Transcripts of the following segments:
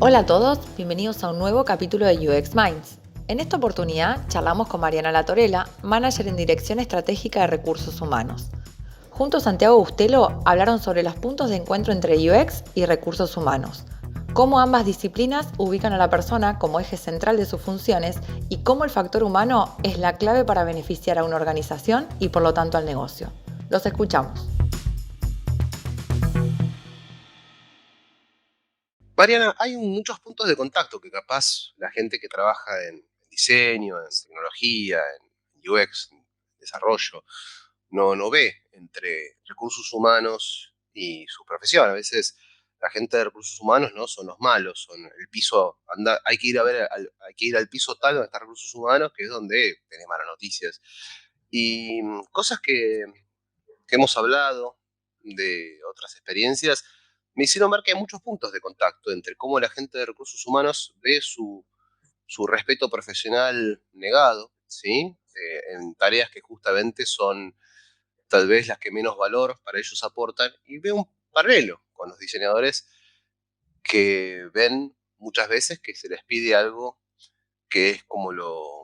Hola a todos, bienvenidos a un nuevo capítulo de UX Minds. En esta oportunidad charlamos con Mariana Latorella, manager en Dirección Estratégica de Recursos Humanos. Junto a Santiago Bustelo hablaron sobre los puntos de encuentro entre UX y recursos humanos, cómo ambas disciplinas ubican a la persona como eje central de sus funciones y cómo el factor humano es la clave para beneficiar a una organización y por lo tanto al negocio. Los escuchamos. Mariana, hay muchos puntos de contacto que capaz la gente que trabaja en diseño, en tecnología, en UX, en desarrollo, no ve entre recursos humanos y su profesión. A veces la gente de recursos humanos no son los malos, son el piso, hay que ir a ver, hay que ir al piso tal donde está recursos humanos, que es donde tenés malas noticias. Y cosas que hemos hablado de otras experiencias, me hicieron ver que hay muchos puntos de contacto entre cómo la gente de recursos humanos ve su respeto profesional negado, ¿sí? En tareas que justamente son tal vez las que menos valor para ellos aportan, y veo un paralelo con los diseñadores que ven muchas veces que se les pide algo que es como lo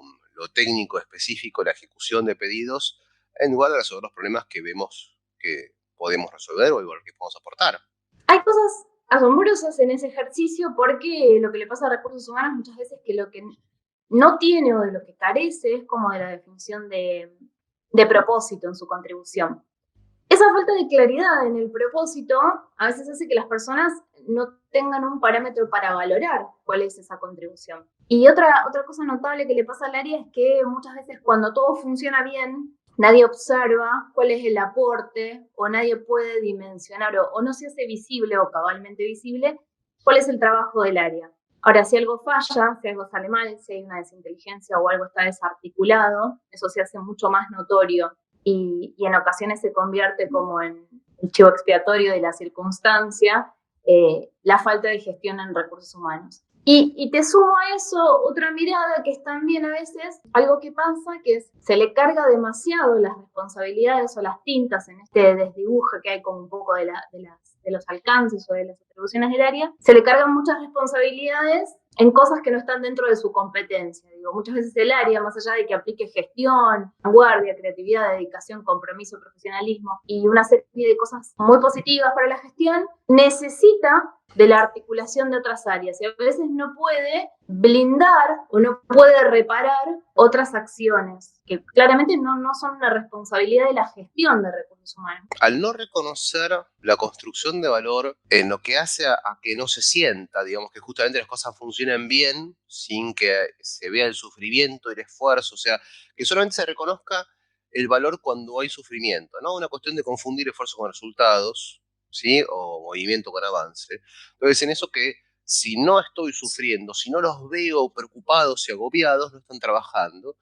técnico específico, la ejecución de pedidos, en lugar de resolver los problemas que vemos que podemos resolver o igual que podemos aportar. Hay cosas asombrosas en ese ejercicio porque lo que le pasa a recursos humanos muchas veces es que lo que no tiene o de lo que carece es como de la definición de propósito en su contribución. Esa falta de claridad en el propósito a veces hace que las personas no tengan un parámetro para valorar cuál es esa contribución. Y otra cosa notable que le pasa al área es que muchas veces cuando todo funciona bien, nadie observa cuál es el aporte o nadie puede dimensionar o no se hace visible o cabalmente visible cuál es el trabajo del área. Ahora, si algo falla, si algo sale mal, si hay una desinteligencia o algo está desarticulado, eso se hace mucho más notorio y en ocasiones se convierte como en el chivo expiatorio de la circunstancia, la falta de gestión en recursos humanos. Y te sumo a eso otra mirada que es también a veces algo que pasa, que es se le carga demasiado las responsabilidades o las tintas en este desdibujo que hay como un poco de los alcances o de las atribuciones del área, se le cargan muchas responsabilidades en cosas que no están dentro de su competencia. Digo, muchas veces el área, más allá de que aplique gestión, vanguardia, creatividad, dedicación, compromiso, profesionalismo y una serie de cosas muy positivas para la gestión, necesita de la articulación de otras áreas y a veces no puede blindar o no puede reparar otras acciones que claramente no son una responsabilidad de la gestión de recursos humanos. Al no reconocer la construcción de valor en lo que hace a que no se sienta, digamos, que justamente las cosas funcionen bien sin que se vea el sufrimiento y el esfuerzo, o sea, que solamente se reconozca el valor cuando hay sufrimiento, ¿no? Una cuestión de confundir esfuerzo con resultados, ¿sí? O movimiento con avance. Entonces, en eso que si no estoy sufriendo, si no los veo preocupados y agobiados, no están trabajando.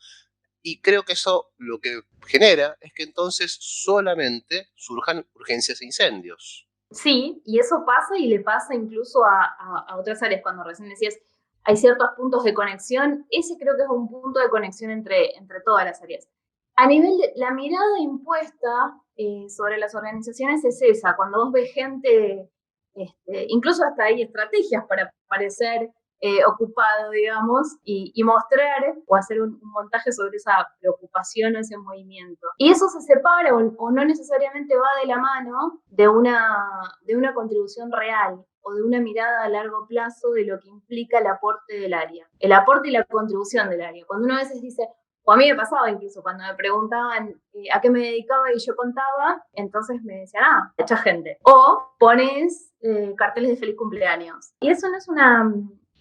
Y creo que eso lo que genera es que entonces solamente surjan urgencias e incendios. Sí, y eso pasa y le pasa incluso a otras áreas. Cuando recién decías, hay ciertos puntos de conexión, ese creo que es un punto de conexión entre todas las áreas. A nivel de la mirada impuesta sobre las organizaciones es esa, cuando vos ves gente, incluso hasta hay estrategias para parecer ocupado, digamos, y mostrar o hacer un montaje sobre esa preocupación o ese movimiento. Y eso se separa o no necesariamente va de la mano de una contribución real o de una mirada a largo plazo de lo que implica el aporte del área, el aporte y la contribución del área. Cuando uno a veces dice, o a mí me pasaba incluso cuando me preguntaban a qué me dedicaba y yo contaba, entonces me decían, mucha gente. O pones carteles de feliz cumpleaños. Y eso no es una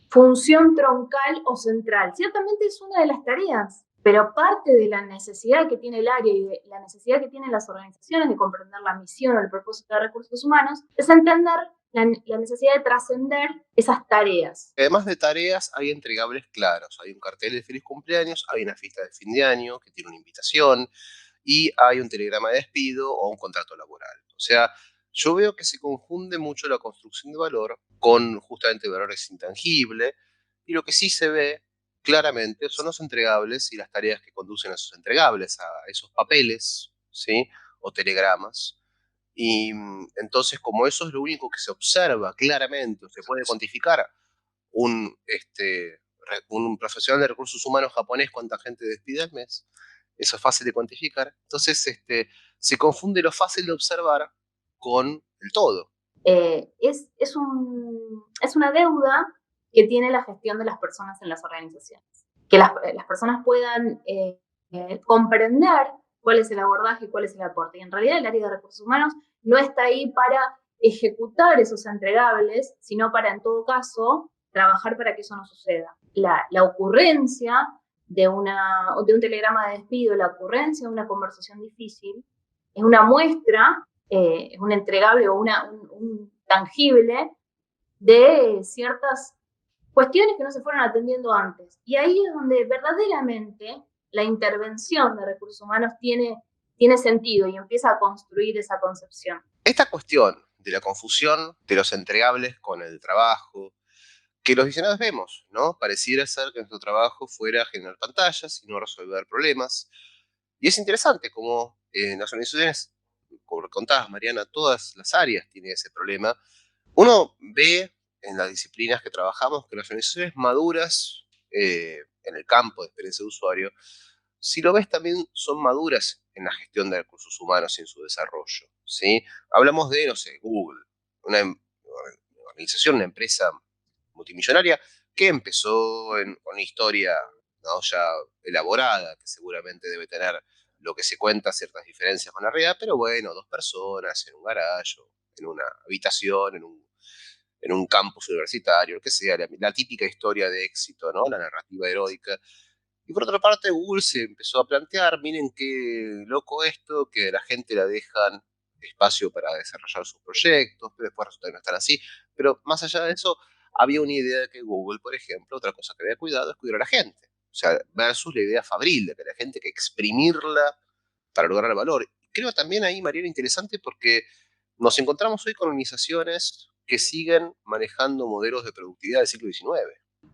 función troncal o central. Ciertamente es una de las tareas, pero parte de la necesidad que tiene el área y de la necesidad que tienen las organizaciones de comprender la misión o el propósito de recursos humanos es entender la necesidad de trascender esas tareas. Además de tareas, hay entregables claros. Hay un cartel de feliz cumpleaños, hay una fiesta de fin de año que tiene una invitación y hay un telegrama de despido o un contrato laboral. O sea, yo veo que se confunde mucho la construcción de valor con justamente valores intangibles, y lo que sí se ve claramente son los entregables y las tareas que conducen a esos entregables, a esos papeles, ¿sí? O telegramas. Y entonces, como eso es lo único que se observa claramente, o se puede cuantificar, un profesional de recursos humanos japonés cuánta gente despide al mes. Eso es fácil de cuantificar. Entonces, se confunde lo fácil de observar con el todo. Es una deuda que tiene la gestión de las personas en las organizaciones. Que las personas puedan comprender cuál es el abordaje y cuál es el aporte. Y en realidad el área de recursos humanos no está ahí para ejecutar esos entregables, sino para, en todo caso, trabajar para que eso no suceda. La ocurrencia de un telegrama de despido, la ocurrencia de una conversación difícil, es una muestra, es un entregable o un tangible de ciertas cuestiones que no se fueron atendiendo antes. Y ahí es donde verdaderamente la intervención de recursos humanos tiene sentido y empieza a construir esa concepción. Esta cuestión de la confusión de los entregables con el trabajo, que los diseñadores vemos, ¿no? Pareciera ser que nuestro trabajo fuera generar pantallas y no resolver problemas. Y es interesante como en las organizaciones, como contabas, Mariana, todas las áreas tienen ese problema. Uno ve en las disciplinas que trabajamos que las organizaciones maduras en el campo de experiencia de usuario, si lo ves también son maduras en la gestión de recursos humanos y en su desarrollo, ¿sí? Hablamos de, no sé, Google, una organización, una empresa multimillonaria que empezó con una historia, ¿no?, ya elaborada, que seguramente debe tener lo que se cuenta ciertas diferencias con la realidad, pero bueno, 2 personas en un garaje, en una habitación, en un campus universitario, lo que sea, la típica historia de éxito, ¿no? La narrativa heroica. Y por otra parte, Google se empezó a plantear, miren qué loco esto, que a la gente la dejan espacio para desarrollar sus proyectos, pero después resulta que no están así. Pero más allá de eso, había una idea de que Google, por ejemplo, otra cosa que había cuidado es cuidar a la gente. O sea, versus la idea fabril de que la gente hay que exprimirla para lograr valor. Creo también ahí, Mariana, interesante porque nos encontramos hoy con organizaciones que siguen manejando modelos de productividad del siglo XIX.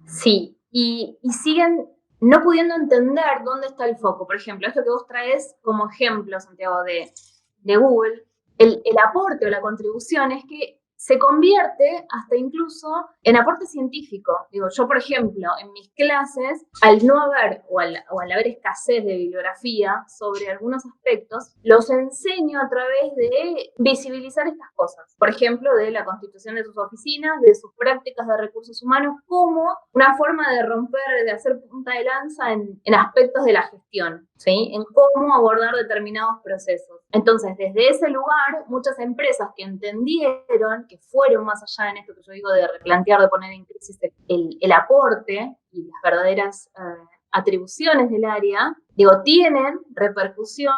Sí, y siguen no pudiendo entender dónde está el foco. Por ejemplo, esto que vos traes como ejemplo, Santiago, de Google, el aporte o la contribución es que se convierte hasta incluso en aporte científico. Digo, yo, por ejemplo, en mis clases, al no haber o al haber escasez de bibliografía sobre algunos aspectos, los enseño a través de visibilizar estas cosas. Por ejemplo, de la constitución de sus oficinas, de sus prácticas de recursos humanos, como una forma de romper, de hacer punta de lanza en aspectos de la gestión, ¿sí? En cómo abordar determinados procesos. Entonces, desde ese lugar, muchas empresas que entendieron, que fueron más allá en esto que yo digo de replantear, de poner en crisis el aporte y las verdaderas atribuciones del área, digo, tienen repercusión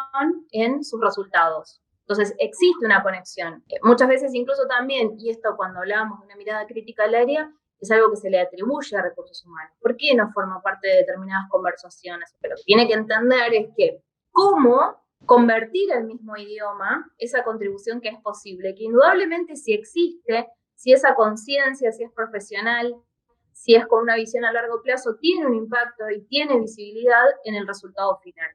en sus resultados. Entonces, existe una conexión. Muchas veces incluso también, y esto cuando hablábamos de una mirada crítica al área, es algo que se le atribuye a recursos humanos. ¿Por qué no forma parte de determinadas conversaciones? Pero lo que tiene que entender es que cómo convertir al mismo idioma esa contribución que es posible, que indudablemente si existe, si esa conciencia, si es profesional, si es con una visión a largo plazo, tiene un impacto y tiene visibilidad en el resultado final.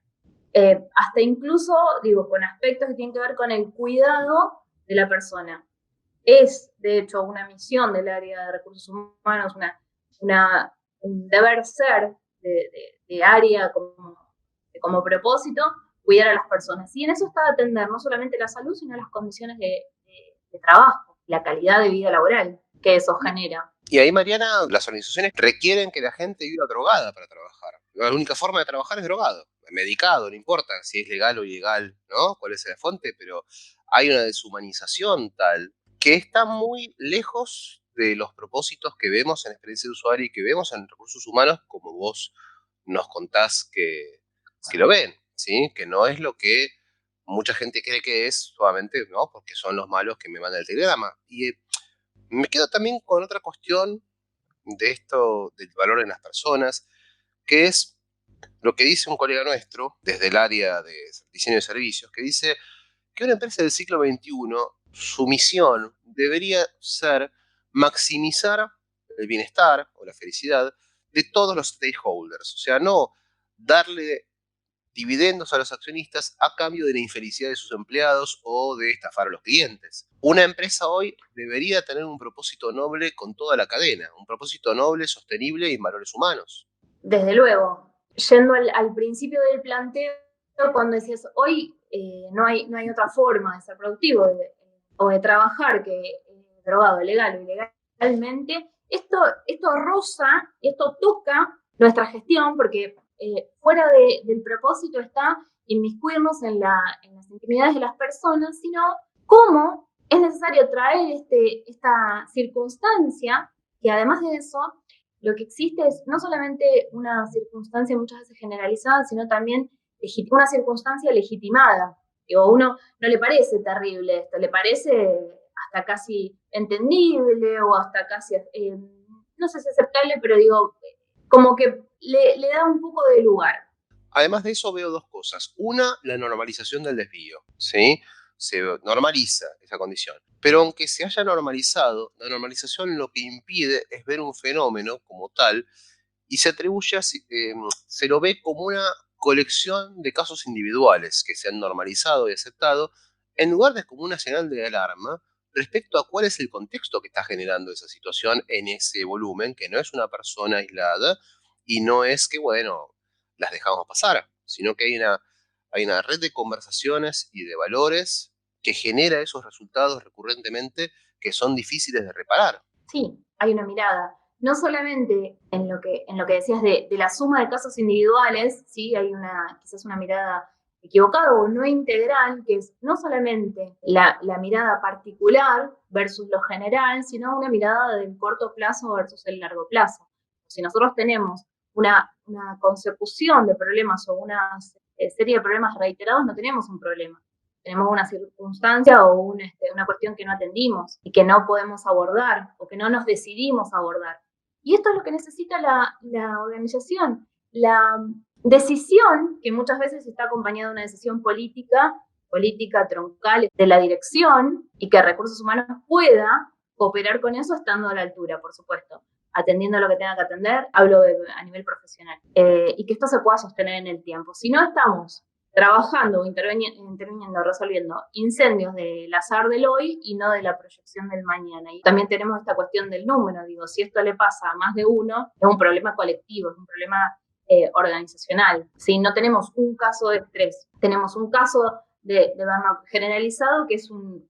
Hasta incluso, digo, con aspectos que tienen que ver con el cuidado de la persona. Es, de hecho, una misión del área de recursos humanos, un deber ser de área como propósito, cuidar a las personas. Y en eso está atender no solamente la salud, sino las condiciones de trabajo, la calidad de vida laboral que eso genera. Y ahí, Mariana, las organizaciones requieren que la gente viva drogada para trabajar. La única forma de trabajar es drogado, medicado, no importa si es legal o ilegal, ¿no? Cuál es la fuente, pero hay una deshumanización tal que está muy lejos de los propósitos que vemos en experiencia de usuario y que vemos en recursos humanos, como vos nos contás que lo ven, ¿sí? Que no es lo que mucha gente cree que es solamente, ¿no? Porque son los malos que me mandan el telegrama. Y me quedo también con otra cuestión de esto, del valor en las personas, que es lo que dice un colega nuestro desde el área de diseño de servicios, que dice que una empresa del siglo XXI, su misión debería ser maximizar el bienestar o la felicidad de todos los stakeholders. O sea, no darle dividendos a los accionistas a cambio de la infelicidad de sus empleados o de estafar a los clientes. Una empresa hoy debería tener un propósito noble con toda la cadena, un propósito noble, sostenible y en valores humanos. Desde luego, yendo al principio del planteo, cuando decías, hoy no hay otra forma de ser productivo o de trabajar que drogado, legal o ilegalmente, esto roza y esto toca nuestra gestión, porque fuera del propósito está inmiscuirnos en las intimidades de las personas, sino cómo es necesario traer esta circunstancia, que además de eso, lo que existe es no solamente una circunstancia muchas veces generalizada, sino también una circunstancia legitimada. Digo, a uno no le parece terrible esto, le parece hasta casi entendible o hasta casi, no sé si aceptable, pero digo, como que le da un poco de lugar. Además de eso veo dos cosas. Una, la normalización del desvío, ¿sí? Se normaliza esa condición. Pero aunque se haya normalizado, la normalización lo que impide es ver un fenómeno como tal y se atribuye, se lo ve como una colección de casos individuales que se han normalizado y aceptado, en lugar de como una señal de alarma respecto a cuál es el contexto que está generando esa situación en ese volumen, que no es una persona aislada y no es que, bueno, las dejamos pasar, sino que hay una red de conversaciones y de valores que genera esos resultados recurrentemente que son difíciles de reparar. Sí, hay una mirada. No solamente en lo que decías de la suma de casos individuales, sí, hay quizás una mirada equivocada o no integral, que es no solamente la mirada particular versus lo general, sino una mirada del corto plazo versus el largo plazo. Si nosotros tenemos una consecución de problemas o una serie de problemas reiterados, no tenemos un problema. Tenemos una circunstancia o una cuestión que no atendimos y que no podemos abordar o que no nos decidimos abordar. Y esto es lo que necesita la organización. La decisión, que muchas veces está acompañada de una decisión política troncal de la dirección, y que Recursos Humanos pueda cooperar con eso estando a la altura, por supuesto, atendiendo lo que tenga que atender, hablo a nivel profesional, y que esto se pueda sostener en el tiempo. Si no estamos trabajando o interviniendo, resolviendo incendios del azar del hoy y no de la proyección del mañana. Y también tenemos esta cuestión del número, digo, si esto le pasa a más de uno, es un problema colectivo, es un problema organizacional. Si no tenemos un caso de estrés, tenemos un caso de burnout generalizado, que es un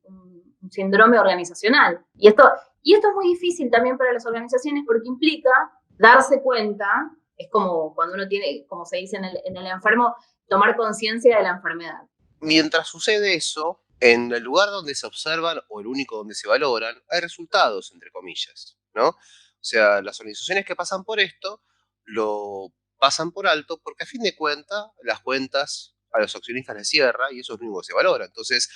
síndrome organizacional. Y esto es muy difícil también para las organizaciones porque implica darse cuenta, es como cuando uno tiene, como se dice en el enfermo, tomar conciencia de la enfermedad. Mientras sucede eso, en el lugar donde se observan o el único donde se valoran, hay resultados, entre comillas, ¿no? O sea, las organizaciones que pasan por esto lo pasan por alto porque a fin de cuentas las cuentas a los accionistas les cierra y eso es lo único que se valora. Entonces,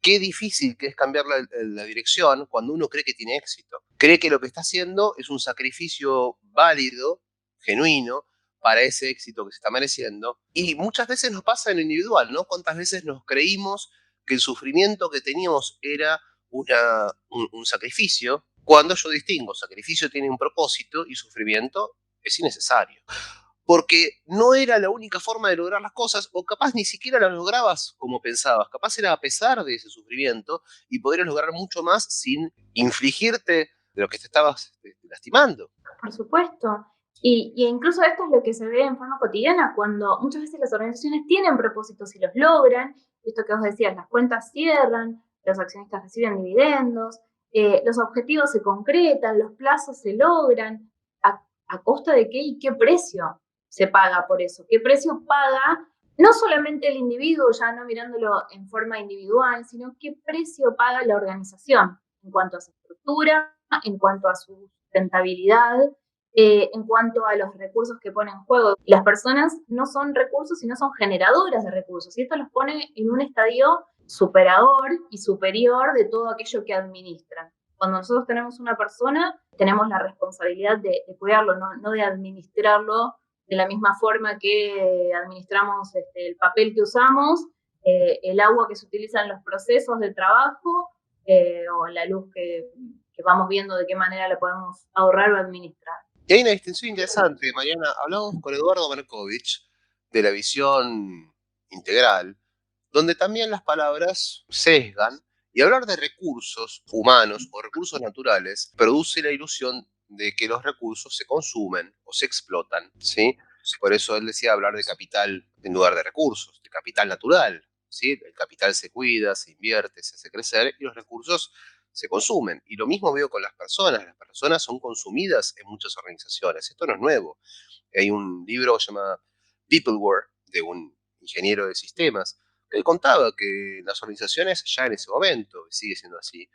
qué difícil que es cambiar la dirección cuando uno cree que tiene éxito. Cree que lo que está haciendo es un sacrificio válido, genuino, para ese éxito que se está mereciendo. Y muchas veces nos pasa en lo individual, ¿no? ¿Cuántas veces nos creímos que el sufrimiento que teníamos era un sacrificio? Cuando yo distingo, sacrificio tiene un propósito y sufrimiento es innecesario. Porque no era la única forma de lograr las cosas, o capaz ni siquiera las lograbas como pensabas, capaz era a pesar de ese sufrimiento y podrías lograr mucho más sin infligirte de lo que te estabas lastimando. Por supuesto. Y incluso esto es lo que se ve en forma cotidiana, cuando muchas veces las organizaciones tienen propósitos y los logran, esto que vos decías, las cuentas cierran, los accionistas reciben dividendos, los objetivos se concretan, los plazos se logran, ¿a costa de qué y qué precio se paga por eso? ¿Qué precio paga no solamente el individuo, ya no mirándolo en forma individual, sino qué precio paga la organización en cuanto a su estructura, en cuanto a su sustentabilidad, en cuanto a los recursos que pone en juego? Las personas no son recursos, sino son generadoras de recursos, y esto los pone en un estadio superador y superior de todo aquello que administran. Cuando nosotros tenemos una persona, tenemos la responsabilidad de cuidarlo, no de administrarlo de la misma forma que administramos el papel que usamos, el agua que se utiliza en los procesos de trabajo, o la luz que vamos viendo de qué manera la podemos ahorrar o administrar. Y hay una distinción interesante, Mariana. Hablamos con Eduardo Markovich de la visión integral, donde también las palabras sesgan, y hablar de recursos humanos o recursos naturales produce la ilusión de que los recursos se consumen o se explotan, ¿sí? Por eso él decía hablar de capital en lugar de recursos, de capital natural, ¿sí? El capital se cuida, se invierte, se hace crecer y los recursos se consumen. Y lo mismo veo con las personas son consumidas en muchas organizaciones, esto no es nuevo. Hay un libro que se llama Peopleware, de un ingeniero de sistemas, que él contaba que las organizaciones ya en ese momento, sigue siendo así,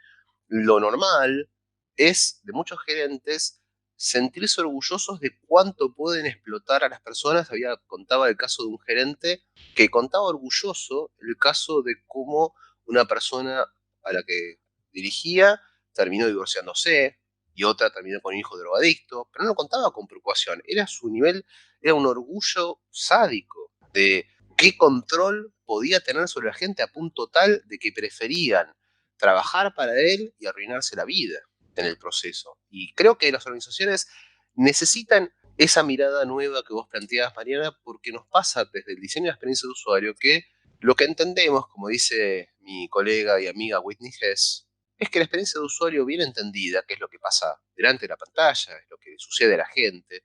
lo normal es de muchos gerentes sentirse orgullosos de cuánto pueden explotar a las personas. Contaba el caso de un gerente que contaba orgulloso el caso de cómo una persona a la que dirigía terminó divorciándose y otra terminó con un hijo drogadicto, pero no lo contaba con preocupación, era su nivel, era un orgullo sádico de qué control podía tener sobre la gente a punto tal de que preferían trabajar para él y arruinarse la vida en el proceso. Y creo que las organizaciones necesitan esa mirada nueva que vos planteabas, Mariana, porque nos pasa desde el diseño de la experiencia de usuario que lo que entendemos, como dice mi colega y amiga Whitney Hess, es que la experiencia de usuario bien entendida, que es lo que pasa delante de la pantalla, es lo que sucede a la gente,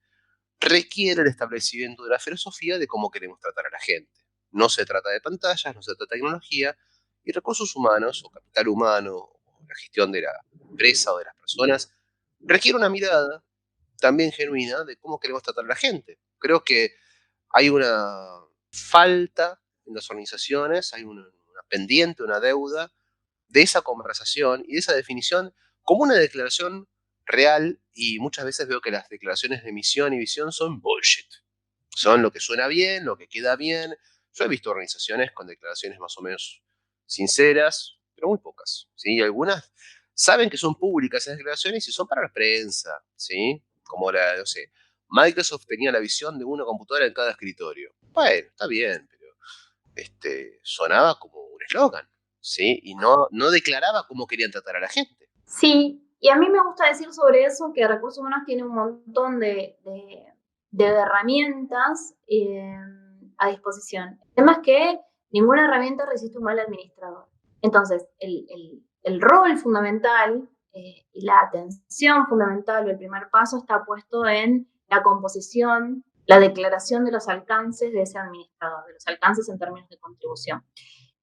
requiere el establecimiento de la filosofía de cómo queremos tratar a la gente. No se trata de pantallas, no se trata de tecnología, y recursos humanos o capital humano o la gestión de la empresa o de las personas requiere una mirada también genuina de cómo queremos tratar a la gente. Creo que hay una falta en las organizaciones, hay una pendiente, una deuda de esa conversación y de esa definición como una declaración real, y muchas veces veo que las declaraciones de misión y visión son bullshit. Son lo que suena bien, lo que queda bien. Yo he visto organizaciones con declaraciones más o menos sinceras, pero muy pocas, ¿sí? Y algunas saben que son públicas esas declaraciones y son para la prensa, ¿sí? Como no sé, Microsoft tenía la visión de una computadora en cada escritorio. Bueno, está bien, pero sonaba como un eslogan, ¿sí? Y no declaraba cómo querían tratar a la gente. Sí, y a mí me gusta decir sobre eso que Recursos Humanos tiene un montón de herramientas a disposición. El tema es que ninguna herramienta resiste un mal administrador. Entonces, el rol fundamental y la atención fundamental o el primer paso está puesto en la composición, la declaración de los alcances de ese administrador, de los alcances en términos de contribución.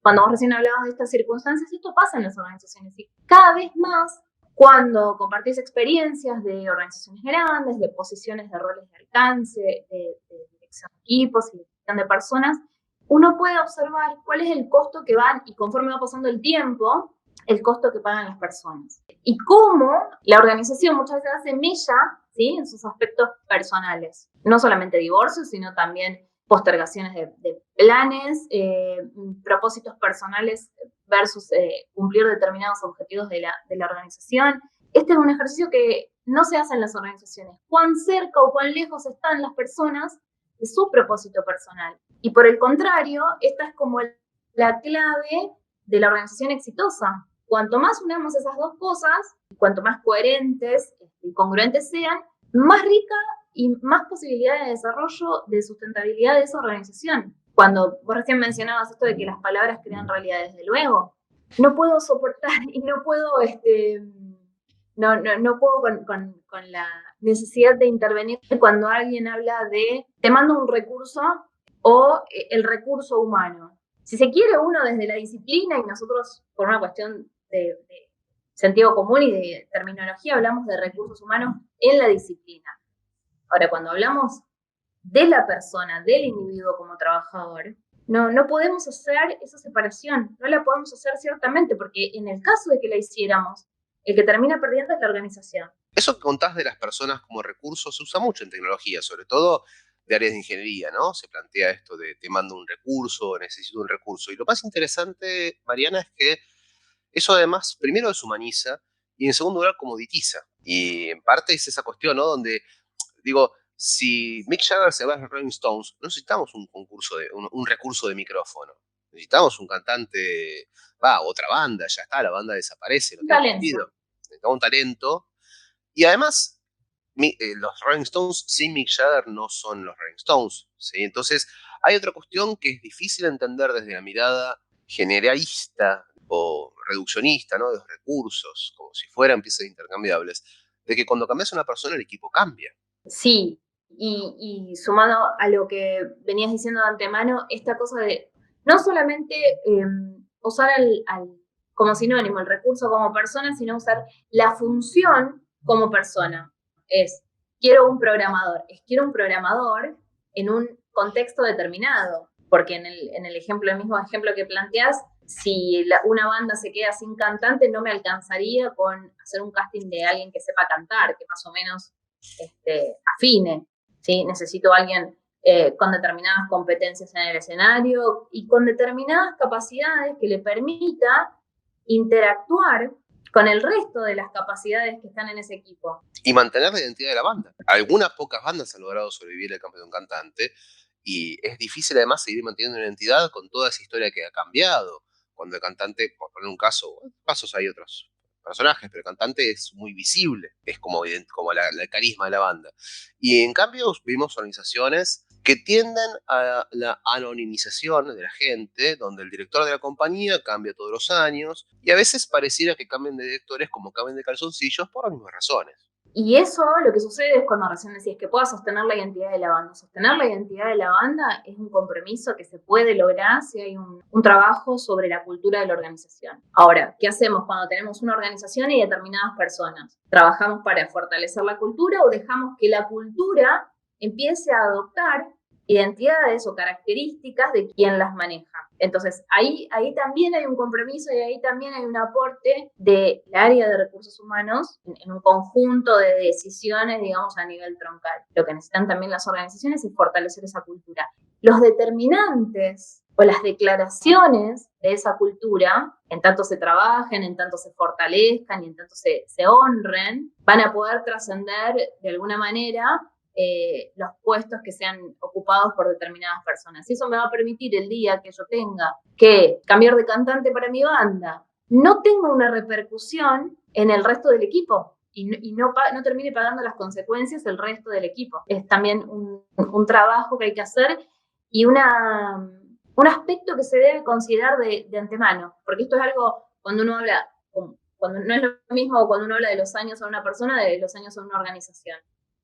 Cuando vos recién hablabas de estas circunstancias, esto pasa en las organizaciones y cada vez más cuando compartís experiencias de organizaciones grandes, de posiciones de roles de alcance, de dirección de equipos y de gestión de personas, uno puede observar cuál es el costo que van, y conforme va pasando el tiempo, el costo que pagan las personas. Y cómo la organización muchas veces hace mella, ¿sí?, en sus aspectos personales. No solamente divorcios, sino también postergaciones de planes, propósitos personales versus cumplir determinados objetivos de la organización. Este es un ejercicio que no se hace en las organizaciones. Cuán cerca o cuán lejos están las personas de su propósito personal. Y por el contrario, esta es como la clave de la organización exitosa. Cuanto más unamos esas dos cosas, cuanto más coherentes y congruentes sean, más rica y más posibilidades de desarrollo, de sustentabilidad de esa organización. Cuando vos recién mencionabas esto de que las palabras crean realidad, desde luego, no puedo soportar y no puedo, no puedo con la necesidad de intervenir cuando alguien habla de te mando un recurso o el recurso humano. Si se quiere uno desde la disciplina, y nosotros por una cuestión de sentido común y de terminología hablamos de recursos humanos en la disciplina. Ahora, cuando hablamos de la persona, del individuo como trabajador, no podemos hacer esa separación, no la podemos hacer ciertamente, porque en el caso de que la hiciéramos, el que termina perdiendo es la organización. Eso que contás de las personas como recursos se usa mucho en tecnología, sobre todo de áreas de ingeniería, ¿no? Se plantea esto de te mando un recurso, necesito un recurso. Y lo más interesante, Mariana, es que eso además, primero deshumaniza y en segundo lugar comoditiza. Y en parte es esa cuestión, ¿no? Donde, digo, si Mick Jagger se va a los Rolling Stones, no necesitamos un concurso, un recurso de micrófono. Necesitamos un cantante, otra banda, ya está, la banda desaparece, no tiene sentido. Necesitamos un talento. Y además, los Rolling Stones sin Mick Jagger no son los Rolling Stones, ¿sí? Entonces hay otra cuestión que es difícil de entender desde la mirada generalista o reduccionista, ¿no? De los recursos, como si fueran piezas intercambiables, de que cuando cambias a una persona el equipo cambia. Sí, y sumando a lo que venías diciendo de antemano, esta cosa de no solamente usar como sinónimo el recurso como persona, sino usar la función como persona. Quiero un programador, quiero un programador en un contexto determinado, porque en el mismo ejemplo que planteas, si una banda se queda sin cantante, no me alcanzaría con hacer un casting de alguien que sepa cantar, que más o menos afine, ¿sí? Necesito a alguien con determinadas competencias en el escenario y con determinadas capacidades que le permita interactuar con el resto de las capacidades que están en ese equipo. Y mantener la identidad de la banda. Algunas pocas bandas han logrado sobrevivir el cambio de un cantante y es difícil además seguir manteniendo una identidad con toda esa historia que ha cambiado. Cuando el cantante, por poner un caso, casos hay otros personajes, pero el cantante es muy visible, es como el carisma de la banda. Y en cambio vimos organizaciones que tienden a la anonimización de la gente, donde el director de la compañía cambia todos los años, y a veces pareciera que cambian de directores como cambian de calzoncillos por las mismas razones. Y eso lo que sucede es cuando recién decís que pueda sostener la identidad de la banda. Sostener la identidad de la banda es un compromiso que se puede lograr si hay un trabajo sobre la cultura de la organización. Ahora, ¿qué hacemos cuando tenemos una organización y determinadas personas? ¿Trabajamos para fortalecer la cultura o dejamos que la cultura empiece a adoptar identidades o características de quien las maneja? Entonces, ahí también hay un compromiso y ahí también hay un aporte del área de recursos humanos en un conjunto de decisiones, digamos, a nivel troncal. Lo que necesitan también las organizaciones es fortalecer esa cultura. Los determinantes o las declaraciones de esa cultura, en tanto se trabajen, en tanto se fortalezcan y en tanto se honren, van a poder trascender de alguna manera los puestos que sean ocupados por determinadas personas. Y eso me va a permitir el día que yo tenga que cambiar de cantante para mi banda, no tenga una repercusión en el resto del equipo y no termine pagando las consecuencias el resto del equipo. Es también un trabajo que hay que hacer y un aspecto que se debe considerar de antemano, porque esto es algo, cuando uno habla, cuando no es lo mismo cuando uno habla de los años a una persona, de los años a una organización.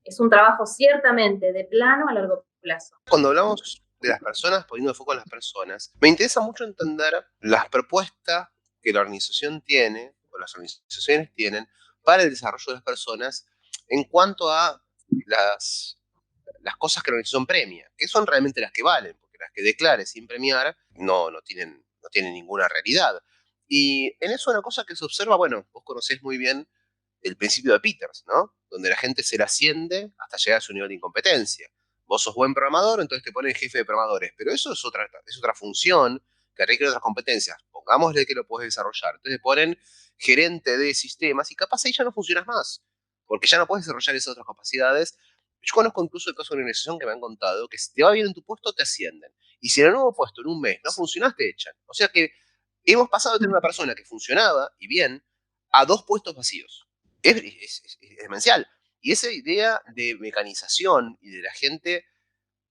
Es un trabajo ciertamente de plano a largo plazo. Cuando hablamos de las personas, poniendo el foco en las personas, me interesa mucho entender las propuestas que la organización tiene, o las organizaciones tienen, para el desarrollo de las personas en cuanto a las cosas que la organización premia, que son realmente las que valen, porque las que declare sin premiar no tienen ninguna realidad. Y en eso una cosa que se observa, bueno, vos conocés muy bien el principio de Peters, ¿no? Donde la gente se la asciende hasta llegar a su nivel de incompetencia. Vos sos buen programador, entonces te ponen jefe de programadores, pero eso es otra función que requiere otras competencias. Pongámosle que lo puedes desarrollar. Entonces te ponen gerente de sistemas y capaz ahí ya no funcionas más, porque ya no puedes desarrollar esas otras capacidades. Yo conozco incluso el caso de una organización que me han contado que si te va bien en tu puesto, te ascienden. Y si en el nuevo puesto, en un mes, no funcionas, te echan. O sea que hemos pasado de tener una persona que funcionaba y bien a 2 puestos vacíos. Es demencial. Y esa idea de mecanización y de la gente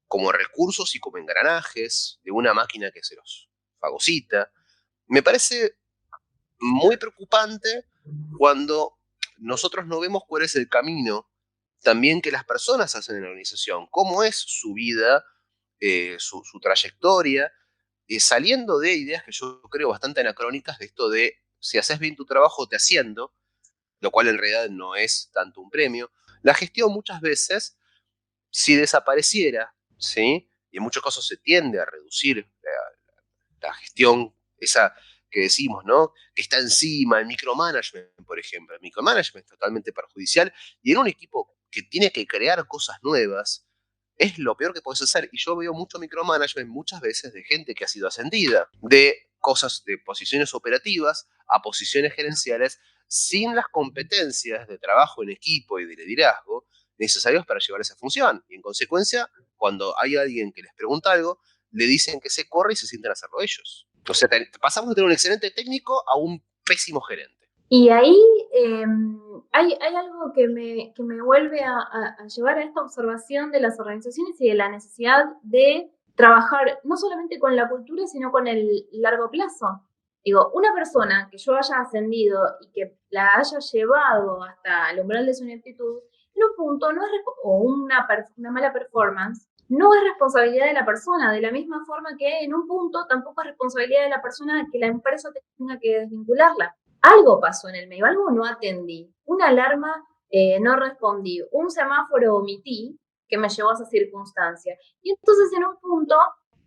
como recursos y como engranajes de una máquina que se los fagocita, me parece muy preocupante cuando nosotros no vemos cuál es el camino también que las personas hacen en la organización, cómo es su vida, su trayectoria, saliendo de ideas que yo creo bastante anacrónicas de esto de si haces bien tu trabajo te asciendo, lo cual en realidad no es tanto un premio. La gestión muchas veces, si desapareciera, ¿sí? Y en muchos casos se tiende a reducir la gestión, esa que decimos, ¿no? Que está encima, el micromanagement, por ejemplo. El micromanagement es totalmente perjudicial y en un equipo que tiene que crear cosas nuevas, es lo peor que puedes hacer. Y yo veo mucho micromanagement muchas veces de gente que ha sido ascendida, de cosas, de posiciones operativas a posiciones gerenciales, sin las competencias de trabajo en equipo y de liderazgo necesarios para llevar esa función. Y en consecuencia, cuando hay alguien que les pregunta algo, le dicen que se corre y se sienten a hacerlo ellos. O sea, pasamos de tener un excelente técnico a un pésimo gerente. Y ahí hay algo que me vuelve a llevar a esta observación de las organizaciones y de la necesidad de trabajar no solamente con la cultura, sino con el largo plazo. Digo, una persona que yo haya ascendido y que la haya llevado hasta el umbral de su ineptitud, en un punto no es, o una mala performance, no es responsabilidad de la persona, de la misma forma que en un punto tampoco es responsabilidad de la persona que la empresa tenga que desvincularla. Algo pasó en el medio, algo no atendí, una alarma no respondí, un semáforo omití que me llevó a esa circunstancia. Y entonces en un punto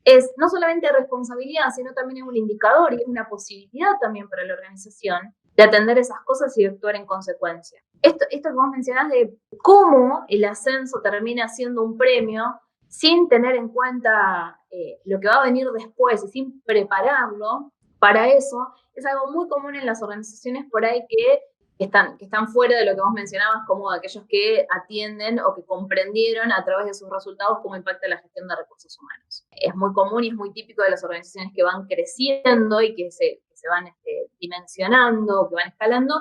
es no solamente responsabilidad, sino también es un indicador y es una posibilidad también para la organización de atender esas cosas y de actuar en consecuencia. Esto que vos mencionás de cómo el ascenso termina siendo un premio sin tener en cuenta lo que va a venir después y sin prepararlo para eso, es algo muy común en las organizaciones por ahí que están fuera de lo que vos mencionabas, como aquellos que atienden o que comprendieron a través de sus resultados cómo impacta la gestión de recursos humanos. Es muy común y es muy típico de las organizaciones que van creciendo y que se van dimensionando, que van escalando,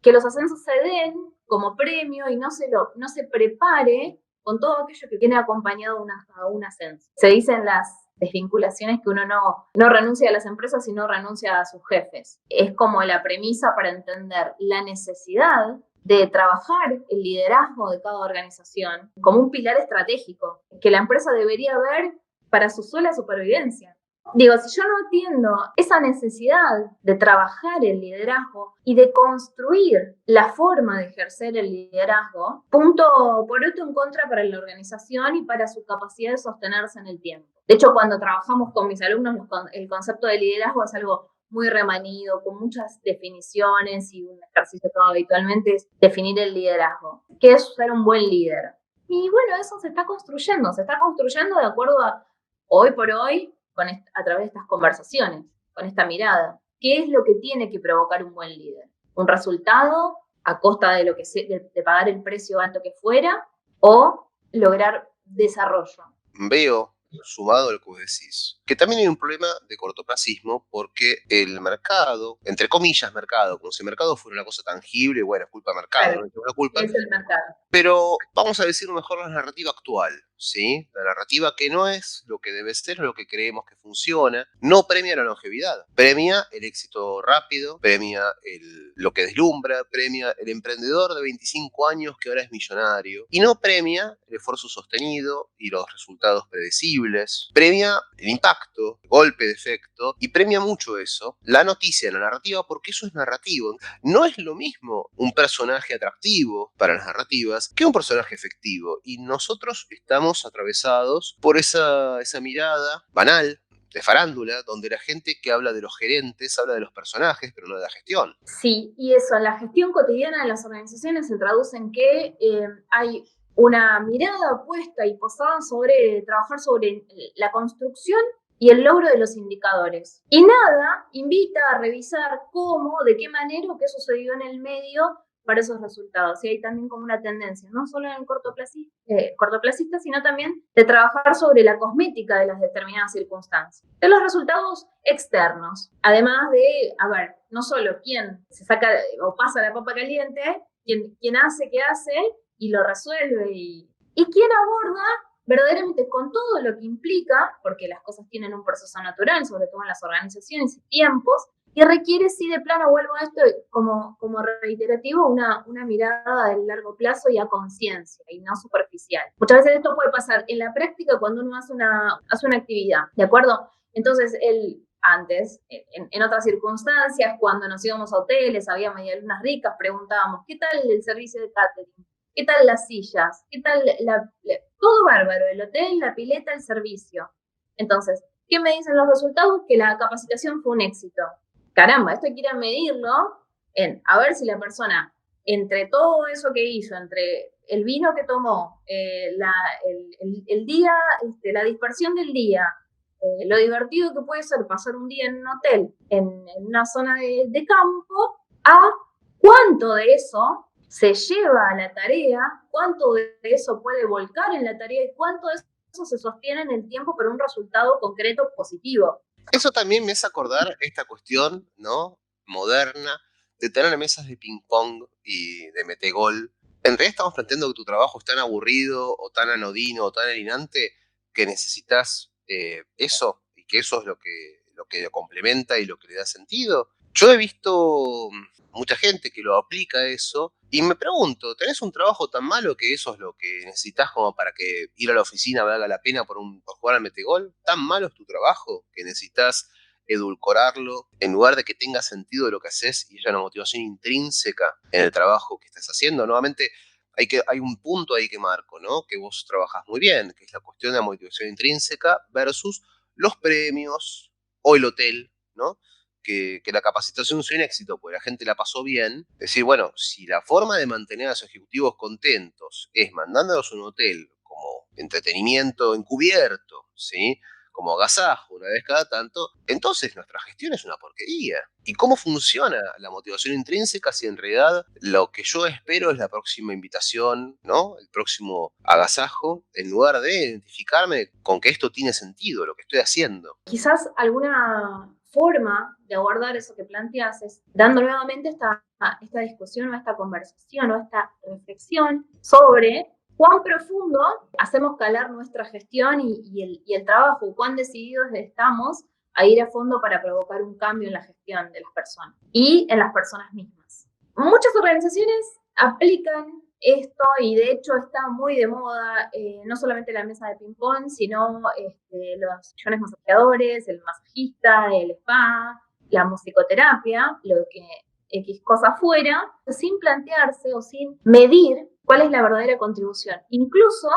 que los ascensos se den como premio y no se prepare con todo aquello que viene acompañado a un ascenso. Se dicen las desvinculaciones que uno no renuncia a las empresas, sino renuncia a sus jefes. Es como la premisa para entender la necesidad de trabajar el liderazgo de cada organización como un pilar estratégico que la empresa debería ver para su sola supervivencia. Digo, si yo no atiendo esa necesidad de trabajar el liderazgo y de construir la forma de ejercer el liderazgo, punto por otro en contra para la organización y para su capacidad de sostenerse en el tiempo. De hecho, cuando trabajamos con mis alumnos, el concepto de liderazgo es algo muy remanido, con muchas definiciones, y un ejercicio que hago habitualmente es definir el liderazgo. ¿Qué es ser un buen líder? Y bueno, eso se está construyendo de acuerdo a hoy por hoy, a través de estas conversaciones, con esta mirada. ¿Qué es lo que tiene que provocar un buen líder? ¿Un resultado a costa de de pagar el precio alto que fuera o lograr desarrollo? Veo, sumado a lo que vos decís, que también hay un problema de cortoplacismo porque el mercado, entre comillas mercado, como si el mercado fuera una cosa tangible, bueno, es culpa del mercado, Claro, no tengo la culpa, es el mercado. pero vamos a decir mejor la narrativa actual, ¿sí? La narrativa que no es lo que debe ser, lo que creemos que funciona, no premia la longevidad, premia el éxito rápido, premia lo que deslumbra, premia el emprendedor de 25 años que ahora es millonario, y no premia el esfuerzo sostenido y los resultados predecibles, premia el impacto, el golpe de efecto, y premia mucho eso, la noticia, la narrativa, porque eso es narrativo. No es lo mismo un personaje atractivo para las narrativas que un personaje efectivo. Y nosotros estamos atravesados por esa mirada banal de farándula, donde la gente que habla de los gerentes habla de los personajes, pero no de la gestión. Sí, y eso, la gestión cotidiana de las organizaciones se traduce en que hay una mirada puesta y posada sobre trabajar sobre la construcción y el logro de los indicadores. Y nada invita a revisar cómo, de qué manera o qué sucedió en el medio para esos resultados. Y hay también como una tendencia, no solo en el cortoplacista, sino también de trabajar sobre la cosmética de las determinadas circunstancias, de los resultados externos. Además de, no solo quién se saca o pasa la papa caliente, quién hace qué hace y lo resuelve, y quién aborda verdaderamente con todo lo que implica, porque las cosas tienen un proceso natural, sobre todo en las organizaciones y tiempos, y requiere, sí, de plano, vuelvo a esto como reiterativo, una mirada del largo plazo y a conciencia, y no superficial. Muchas veces esto puede pasar en la práctica cuando uno hace una actividad, ¿de acuerdo? Entonces, antes, en otras circunstancias, cuando nos íbamos a hoteles, había medialunas ricas, preguntábamos, ¿qué tal el servicio de catering? ¿Qué tal las sillas? ¿Qué tal todo bárbaro, el hotel, la pileta, el servicio? Entonces, ¿qué me dicen los resultados? Que la capacitación fue un éxito. Caramba, esto hay que ir a medirlo a ver si la persona, entre todo eso que hizo, entre el vino que tomó, el día, la dispersión del día, lo divertido que puede ser pasar un día en un hotel, en una zona de campo, a cuánto de eso se lleva a la tarea, cuánto de eso puede volcar en la tarea y cuánto de eso se sostiene en el tiempo para un resultado concreto positivo. Eso también me hace acordar esta cuestión, ¿no?, moderna de tener mesas de ping pong y de metegol, en realidad estamos planteando que tu trabajo es tan aburrido o tan anodino o tan alienante que necesitas eso, y que eso es lo que lo complementa y lo que le da sentido. Yo he visto mucha gente que lo aplica a eso y me pregunto, ¿tenés un trabajo tan malo que eso es lo que necesitas como para que ir a la oficina valga la pena por jugar al metegol? ¿Tan malo es tu trabajo que necesitas edulcorarlo en lugar de que tenga sentido lo que haces y haya una motivación intrínseca en el trabajo que estás haciendo? Nuevamente, hay un punto ahí que marco, ¿no? Que vos trabajás muy bien, que es la cuestión de la motivación intrínseca versus los premios o el hotel, ¿no? Que la capacitación sea un éxito, porque la gente la pasó bien. Decir, bueno, si la forma de mantener a los ejecutivos contentos es mandándolos a un hotel como entretenimiento encubierto, ¿sí? Como agasajo una vez cada tanto, entonces nuestra gestión es una porquería. ¿Y cómo funciona la motivación intrínseca si en realidad lo que yo espero es la próxima invitación, ¿no? El próximo agasajo, en lugar de identificarme con que esto tiene sentido, lo que estoy haciendo? Quizás alguna forma de abordar eso que planteas es dando nuevamente esta discusión o esta conversación o esta reflexión sobre cuán profundo hacemos calar nuestra gestión y el trabajo, cuán decididos estamos a ir a fondo para provocar un cambio en la gestión de las personas y en las personas mismas. Muchas organizaciones aplican esto y de hecho está muy de moda, no solamente la mesa de ping-pong, sino los sillones masajeadores, el masajista, el spa, la musicoterapia, lo que X cosa fuera, sin plantearse o sin medir cuál es la verdadera contribución, incluso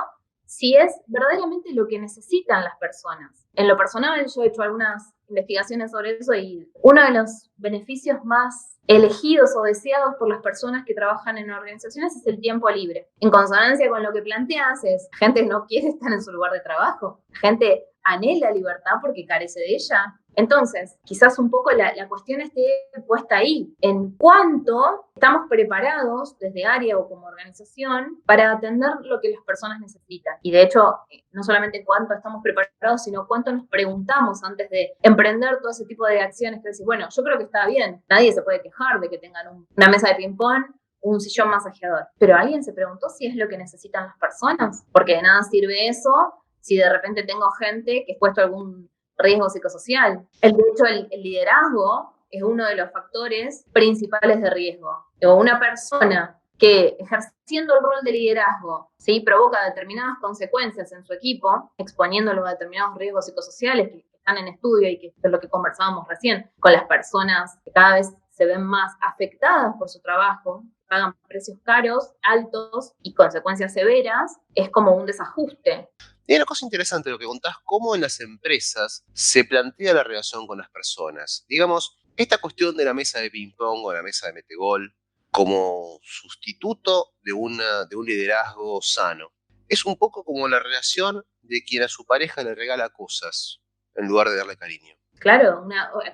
si es verdaderamente lo que necesitan las personas. En lo personal, yo he hecho algunas investigaciones sobre eso y uno de los beneficios más elegidos o deseados por las personas que trabajan en organizaciones es el tiempo libre. En consonancia con lo que planteas, la gente no quiere estar en su lugar de trabajo, la gente anhela libertad porque carece de ella. Entonces, quizás un poco la cuestión esté puesta ahí, en cuánto estamos preparados desde área o como organización para atender lo que las personas necesitan. Y de hecho, no solamente cuánto estamos preparados, sino cuánto nos preguntamos antes de emprender todo ese tipo de acciones que decís, bueno, yo creo que está bien, nadie se puede quejar de que tengan una mesa de ping-pong, un sillón masajeador, pero ¿alguien se preguntó si es lo que necesitan las personas? Porque de nada sirve eso si de repente tengo gente que es puesto a algún riesgo psicosocial. De hecho, el liderazgo es uno de los factores principales de riesgo. O una persona que ejerciendo el rol de liderazgo, ¿sí?, provoca determinadas consecuencias en su equipo, exponiéndolo a determinados riesgos psicosociales que están en estudio y que es lo que conversábamos recién con las personas que cada vez se ven más afectadas por su trabajo, pagan precios caros, altos y consecuencias severas, es como un desajuste. Y hay una cosa interesante lo que contás, cómo en las empresas se plantea la relación con las personas. Digamos, esta cuestión de la mesa de ping-pong o la mesa de metegol como sustituto de un liderazgo sano. Es un poco como la relación de quien a su pareja le regala cosas en lugar de darle cariño. Claro,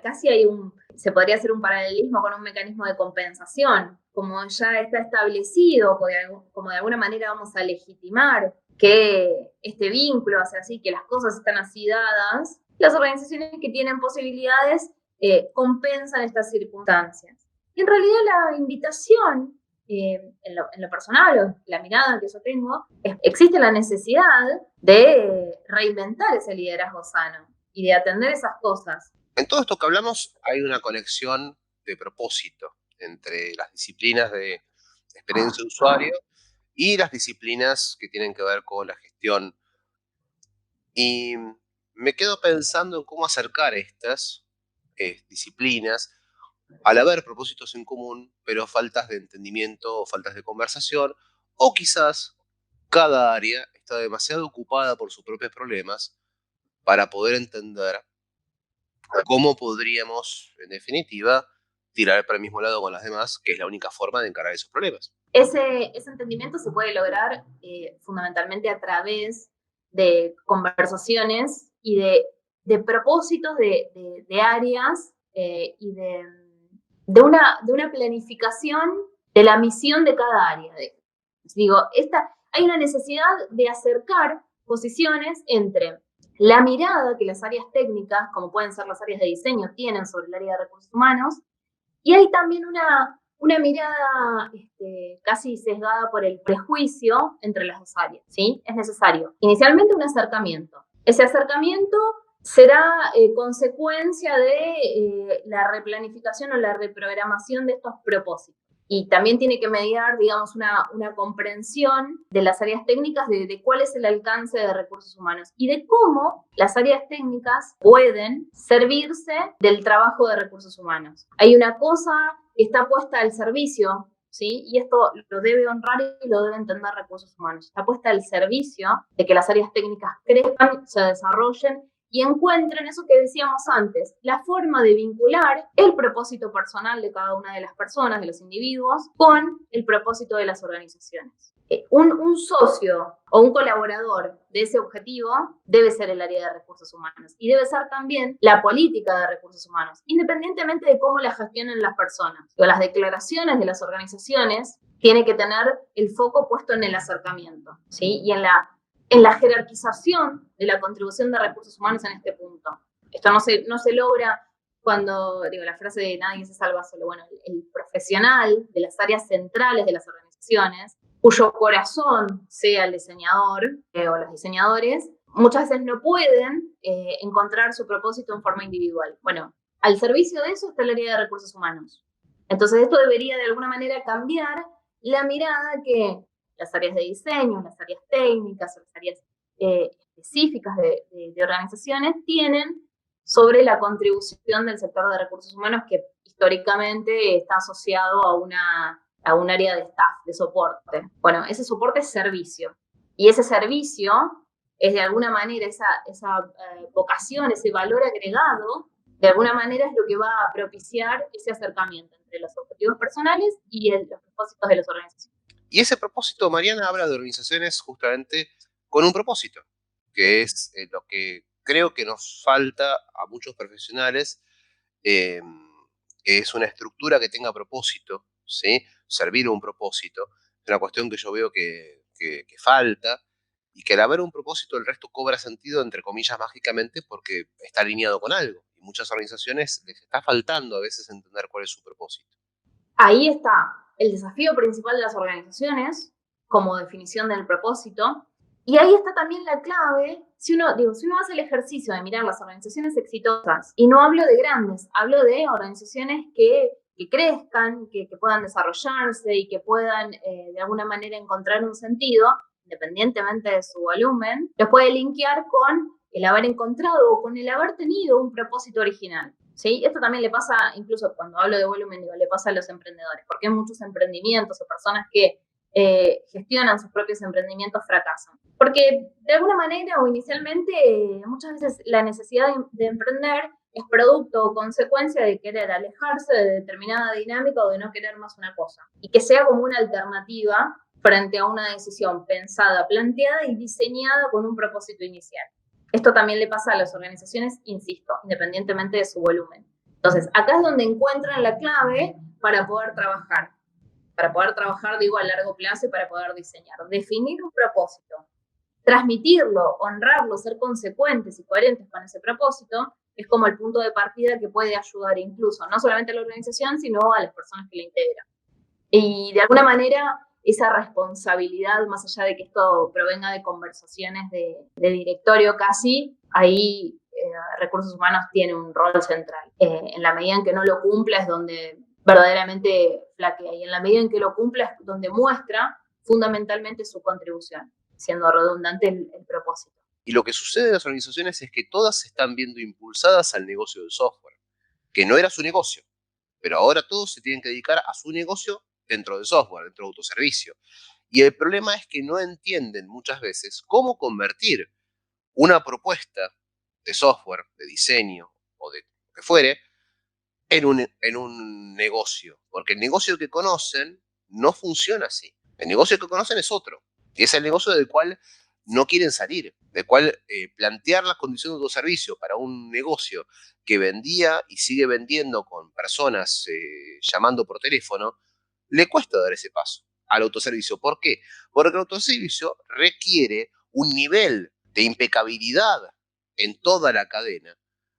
casi se podría hacer un paralelismo con un mecanismo de compensación, como ya está establecido, como de alguna manera vamos a legitimar que este vínculo, o sea, así, que las cosas están así dadas, las organizaciones que tienen posibilidades compensan estas circunstancias. Y en realidad la invitación, en lo personal, o la mirada que yo tengo, existe la necesidad de reinventar ese liderazgo sano y de atender esas cosas. En todo esto que hablamos hay una conexión de propósito entre las disciplinas de experiencia de usuario y las disciplinas que tienen que ver con la gestión. Y me quedo pensando en cómo acercar estas disciplinas al haber propósitos en común, pero faltas de entendimiento o faltas de conversación, o quizás cada área está demasiado ocupada por sus propios problemas para poder entender cómo podríamos, en definitiva, tirar para el mismo lado con las demás, que es la única forma de encarar esos problemas. Ese entendimiento se puede lograr fundamentalmente a través de conversaciones y de propósitos de áreas y de una planificación de la misión de cada área. Hay una necesidad de acercar posiciones entre la mirada que las áreas técnicas, como pueden ser las áreas de diseño, tienen sobre el área de recursos humanos, Y hay también una mirada casi sesgada por el prejuicio entre las dos áreas, ¿sí? Es necesario inicialmente un acercamiento. Ese acercamiento será consecuencia de la replanificación o la reprogramación de estos propósitos. Y también tiene que mediar, digamos, una comprensión de las áreas técnicas de cuál es el alcance de recursos humanos y de cómo las áreas técnicas pueden servirse del trabajo de recursos humanos. Hay una cosa que está puesta al servicio, ¿sí? Y esto lo debe honrar y lo debe entender recursos humanos. Está puesta al servicio de que las áreas técnicas crezcan, se desarrollen y encuentren eso que decíamos antes, la forma de vincular el propósito personal de cada una de las personas, de los individuos, con el propósito de las organizaciones. Un socio o un colaborador de ese objetivo debe ser el área de recursos humanos y debe ser también la política de recursos humanos, independientemente de cómo la gestionen las personas. O las declaraciones de las organizaciones tienen que tener el foco puesto en el acercamiento, ¿sí? Y en la jerarquización de la contribución de recursos humanos en este punto. Esto no se logra cuando, digo, la frase de nadie se salva solo. Bueno, el profesional de las áreas centrales de las organizaciones, cuyo corazón sea el diseñador o los diseñadores, muchas veces no pueden encontrar su propósito en forma individual. Bueno, al servicio de eso está el área de recursos humanos. Entonces esto debería de alguna manera cambiar la mirada que las áreas de diseño, las áreas técnicas, las áreas específicas de organizaciones tienen sobre la contribución del sector de recursos humanos que históricamente está asociado a un área de staff, de soporte. Bueno, ese soporte es servicio. Y ese servicio es de alguna manera esa vocación, ese valor agregado, de alguna manera es lo que va a propiciar ese acercamiento entre los objetivos personales y los propósitos de las organizaciones. Y ese propósito, Mariana, habla de organizaciones justamente con un propósito, que es lo que creo que nos falta a muchos profesionales, que es una estructura que tenga propósito, ¿sí? Servir un propósito. Es una cuestión que yo veo que falta y que al haber un propósito el resto cobra sentido, entre comillas, mágicamente, porque está alineado con algo. Y muchas organizaciones les está faltando a veces entender cuál es su propósito. Ahí está el desafío principal de las organizaciones como definición del propósito. Y ahí está también la clave, si uno hace el ejercicio de mirar las organizaciones exitosas, y no hablo de grandes, hablo de organizaciones que crezcan, que puedan desarrollarse y que puedan de alguna manera encontrar un sentido, independientemente de su volumen, los puede linkear con el haber encontrado o con el haber tenido un propósito original. ¿Sí? Esto también le pasa, incluso cuando hablo de volumen, le pasa a los emprendedores, porque hay muchos emprendimientos o personas que gestionan sus propios emprendimientos fracasan. Porque de alguna manera o inicialmente muchas veces la necesidad de emprender es producto o consecuencia de querer alejarse de determinada dinámica o de no querer más una cosa. Y que sea como una alternativa frente a una decisión pensada, planteada y diseñada con un propósito inicial. Esto también le pasa a las organizaciones, insisto, independientemente de su volumen. Entonces, acá es donde encuentran la clave para poder trabajar. Para poder trabajar, digo, a largo plazo y para poder diseñar. Definir un propósito, transmitirlo, honrarlo, ser consecuentes y coherentes con ese propósito, es como el punto de partida que puede ayudar incluso, no solamente a la organización, sino a las personas que la integran. Y de alguna manera, esa responsabilidad, más allá de que esto provenga de conversaciones de directorio casi, ahí recursos humanos tiene un rol central. En la medida en que no lo cumpla es donde verdaderamente flaquea, y en la medida en que lo cumpla es donde muestra fundamentalmente su contribución, siendo redundante el propósito. Y lo que sucede en las organizaciones es que todas se están viendo impulsadas al negocio del software, que no era su negocio, pero ahora todos se tienen que dedicar a su negocio dentro del software, dentro de autoservicio. Y el problema es que no entienden muchas veces cómo convertir una propuesta de software, de diseño o de lo que fuere, en un negocio. Porque el negocio que conocen no funciona así. El negocio que conocen es otro. Y es el negocio del cual no quieren salir, del cual plantear las condiciones de autoservicio para un negocio que vendía y sigue vendiendo con personas llamando por teléfono, le cuesta dar ese paso al autoservicio. ¿Por qué? Porque el autoservicio requiere un nivel de impecabilidad en toda la cadena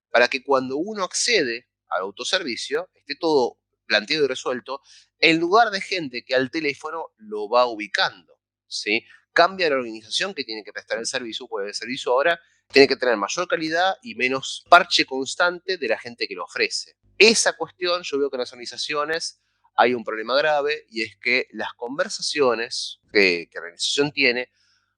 para que cuando uno accede al autoservicio esté todo planteado y resuelto, en lugar de gente que al teléfono lo va ubicando, ¿sí? Cambia la organización que tiene que prestar el servicio, porque el servicio ahora tiene que tener mayor calidad y menos parche constante de la gente que lo ofrece. Esa cuestión, yo veo que en las organizaciones hay un problema grave, y es que las conversaciones que la organización tiene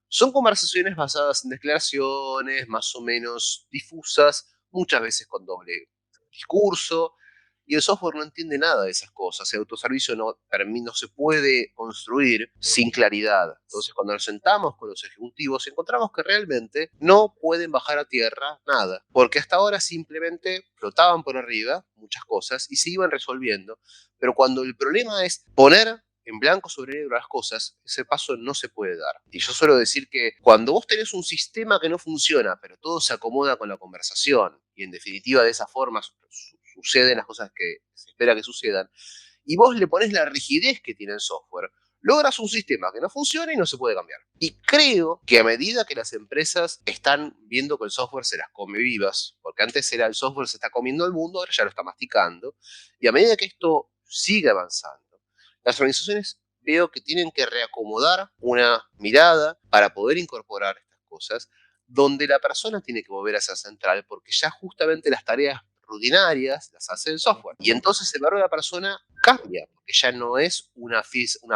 son conversaciones basadas en declaraciones más o menos difusas, muchas veces con doble discurso, y el software no entiende nada de esas cosas. El autoservicio no se puede construir sin claridad. Entonces, cuando nos sentamos con los ejecutivos, encontramos que realmente no pueden bajar a tierra nada, porque hasta ahora simplemente flotaban por arriba muchas cosas y se iban resolviendo, pero cuando el problema es poner en blanco sobre negro las cosas, ese paso no se puede dar. Y yo suelo decir que cuando vos tenés un sistema que no funciona, pero todo se acomoda con la conversación, y en definitiva de esa forma suceden las cosas que se espera que sucedan, y vos le ponés la rigidez que tiene el software, logras un sistema que no funciona y no se puede cambiar. Y creo que a medida que las empresas están viendo que el software se las come vivas, porque antes era el software se está comiendo el mundo, ahora ya lo está masticando, y a medida que esto sigue avanzando, las organizaciones veo que tienen que reacomodar una mirada para poder incorporar estas cosas, donde la persona tiene que volver a ser central, porque ya justamente las tareas rutinarias las hace el software. Y entonces el valor de la persona cambia, porque ya no es una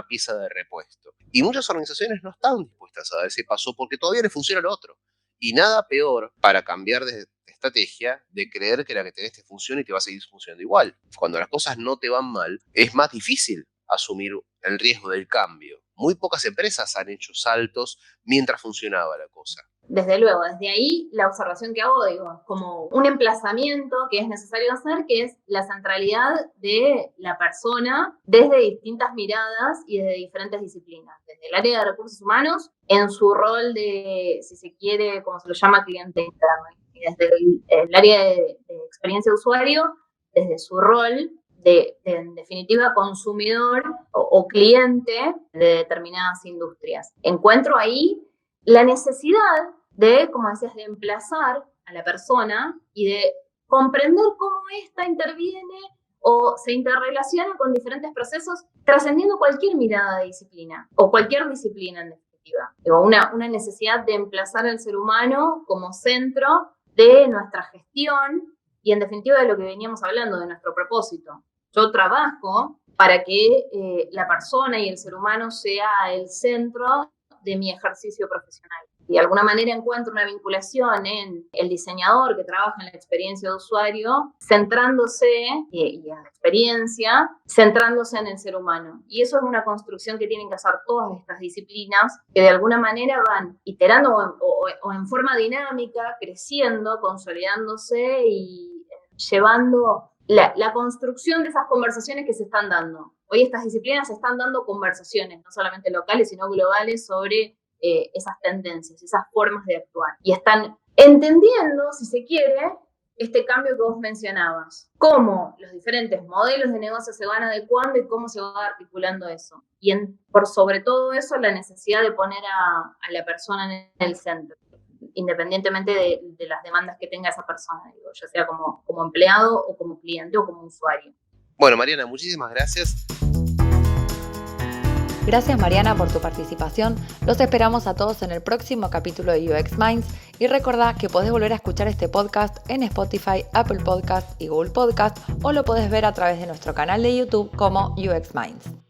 pieza de repuesto. Y muchas organizaciones no están dispuestas a dar ese paso porque todavía les funciona lo otro. Y nada peor para cambiar de estrategia de creer que la que tenés te funciona y te va a seguir funcionando igual. Cuando las cosas no te van mal, es más difícil asumir el riesgo del cambio. Muy pocas empresas han hecho saltos mientras funcionaba la cosa. Desde luego, desde ahí la observación que hago, digo, como un emplazamiento que es necesario hacer, que es la centralidad de la persona desde distintas miradas y desde diferentes disciplinas. Desde el área de recursos humanos, en su rol de, si se quiere, como se lo llama, cliente interno. Y desde el área de experiencia de usuario, desde su rol de en definitiva, consumidor o cliente de determinadas industrias. Encuentro ahí la necesidad de, como decías, de emplazar a la persona y de comprender cómo ésta interviene o se interrelaciona con diferentes procesos, trascendiendo cualquier mirada de disciplina o cualquier disciplina en definitiva. Una necesidad de emplazar al ser humano como centro de nuestra gestión y en definitiva de lo que veníamos hablando, de nuestro propósito. Yo trabajo para que la persona y el ser humano sea el centro de mi ejercicio profesional. De alguna manera encuentro una vinculación en el diseñador que trabaja en la experiencia de usuario, centrándose, y en la experiencia, centrándose en el ser humano. Y eso es una construcción que tienen que hacer todas estas disciplinas, que de alguna manera van iterando o en forma dinámica, creciendo, consolidándose y llevando la construcción de esas conversaciones que se están dando. Hoy estas disciplinas se están dando conversaciones, no solamente locales, sino globales, sobre esas tendencias, esas formas de actuar. Y están entendiendo, si se quiere, este cambio que vos mencionabas. Cómo los diferentes modelos de negocio se van adecuando y cómo se va articulando eso. Y por sobre todo eso, la necesidad de poner a la persona en el centro, independientemente de las demandas que tenga esa persona, digo, ya sea como empleado o como cliente o como usuario. Bueno, Mariana, muchísimas gracias. Gracias, Mariana, por tu participación. Los esperamos a todos en el próximo capítulo de UX Minds y recordá que podés volver a escuchar este podcast en Spotify, Apple Podcast y Google Podcast, o lo podés ver a través de nuestro canal de YouTube como UX Minds.